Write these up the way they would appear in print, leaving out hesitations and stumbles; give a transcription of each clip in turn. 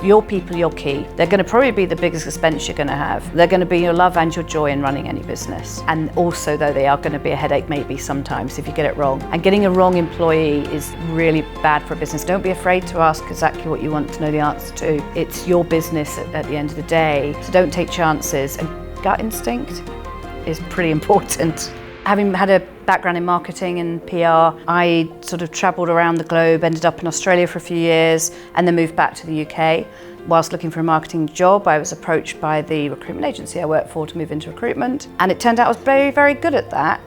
Your people, your key. They're going to probably be the biggest expense you're going to have. They're going to be your love and your joy in running any business. And also, though, they are going to be a headache maybe sometimes if you get it wrong. And getting a wrong employee is really bad for a business. Don't be afraid to ask exactly what you want to know the answer to. It's your business at the end of the day, so don't take chances. And gut instinct is pretty important. Having had a background in marketing and PR, I sort of travelled around the globe, ended up in Australia for a few years, and then moved back to the UK. Whilst looking for a marketing job, I was approached by the recruitment agency I worked for to move into recruitment, and it turned out I was very, very good at that.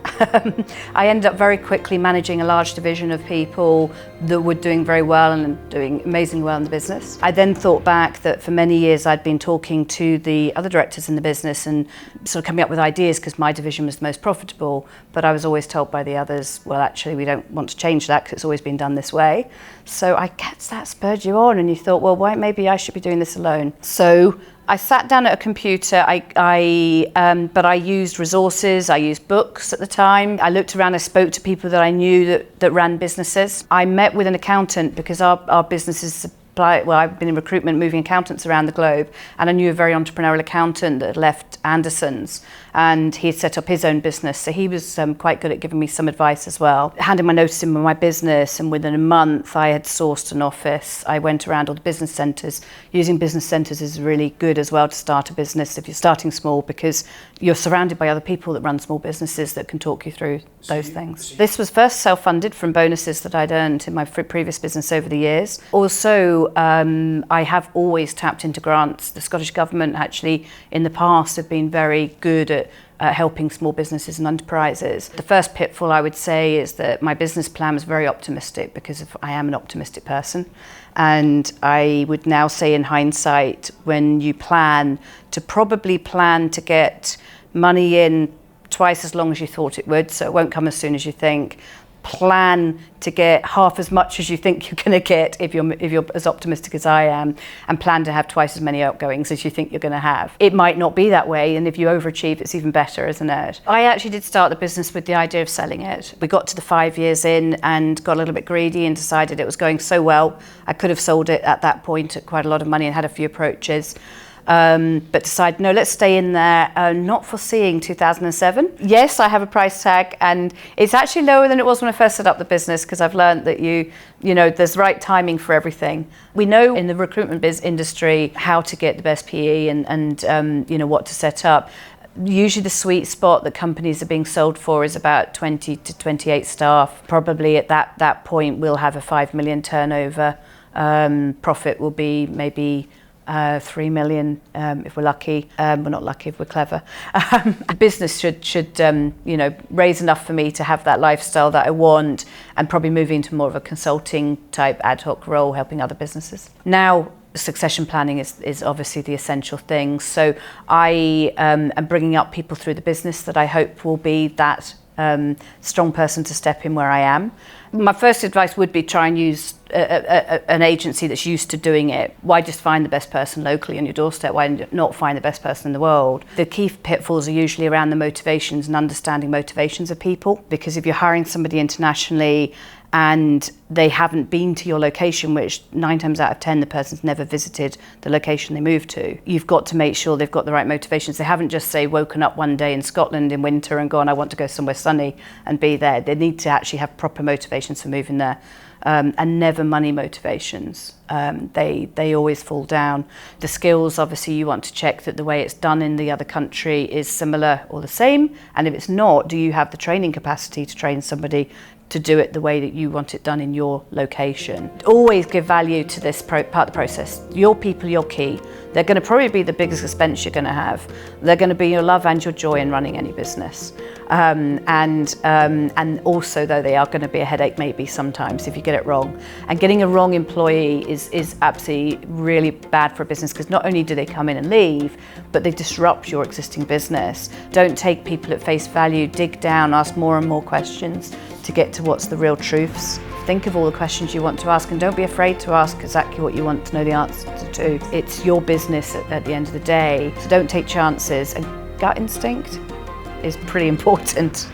I ended up very quickly managing a large division of people that were doing very well and doing amazingly well in the business. I then thought back that for many years I'd been talking to the other directors in the business and sort of coming up with ideas because my division was the most profitable, but I was always told by the others, well, actually, we don't want to change that because it's always been done this way. So I guess that spurred you on, and you thought, well, why maybe I should be doing this alone. So I sat down at a computer, but I used resources, I used books at the time. I looked around, I spoke to people that I knew that ran businesses. I met with an accountant because our businesses well, I've been in recruitment, moving accountants around the globe, and I knew a very entrepreneurial accountant that had left Anderson's, and he had set up his own business, so he was quite good at giving me some advice as well. Handing my notice in with my business, and within a month I had sourced an office. I went around all the business centres. Using business centres is really good as well to start a business if you're starting small, because you're surrounded by other people that run small businesses that can talk you through those things. This was first self-funded from bonuses that I'd earned in my previous business over the years. Also, I have always tapped into grants. The Scottish Government actually in the past have been very good at helping small businesses and enterprises. The first pitfall I would say is that my business plan was very optimistic because I am an optimistic person. And I would now say in hindsight, when you plan to get money in twice as long as you thought it would, so it won't come as soon as you think. Plan to get half as much as you think you're going to get if you're as optimistic as I am, and plan to have twice as many outgoings as you think you're going to have. It might not be that way, and if you overachieve, it's even better, isn't it? I actually did start the business with the idea of selling it. We got to the 5 years in and got a little bit greedy and decided it was going so well I could have sold it at that point at quite a lot of money and had a few approaches. But decided, no, let's stay in there, not foreseeing 2007. Yes, I have a price tag, and it's actually lower than it was when I first set up the business, because I've learned that you know, there's right timing for everything. We know in the recruitment industry how to get the best PE and you know, what to set up. Usually the sweet spot that companies are being sold for is about 20 to 28 staff. Probably at that point we'll have a 5 million turnover. Profit will be maybe 3 million if we're lucky. We're not lucky if we're clever. The business should you know, raise enough for me to have that lifestyle that I want, and probably move into more of a consulting type ad hoc role, helping other businesses. Now, succession planning is obviously the essential thing. So I am bringing up people through the business that I hope will be that strong person to step in where I am. My first advice would be try and use an agency that's used to doing it. Why just find the best person locally on your doorstep? Why not find the best person in the world? The key pitfalls are usually around the motivations and understanding motivations of people, because if you're hiring somebody internationally and they haven't been to your location, which 9 times out of 10 the person's never visited the location they moved to, you've got to make sure they've got the right motivations. They haven't just woken up one day in Scotland in winter and gone, I want to go somewhere sunny and be there. They need to actually have proper motivations for moving there, and never money motivations. They always fall down. The skills, obviously you want to check that the way it's done in the other country is similar or the same, and if it's not, do you have the training capacity to train somebody to do it the way that you want it done in your location? Always give value to this part of the process. Your people, your key. They're going to probably be the biggest expense you're going to have. They're going to be your love and your joy in running any business. And also, though, they are going to be a headache maybe sometimes if you get it wrong. And getting a wrong employee is absolutely really bad for a business, because not only do they come in and leave, but they disrupt your existing business. Don't take people at face value. Dig down, ask more and more questions to get to what's the real truths. Think of all the questions you want to ask, and don't be afraid to ask exactly what you want to know the answer to. It's your business at the end of the day, so don't take chances. And gut instinct is pretty important.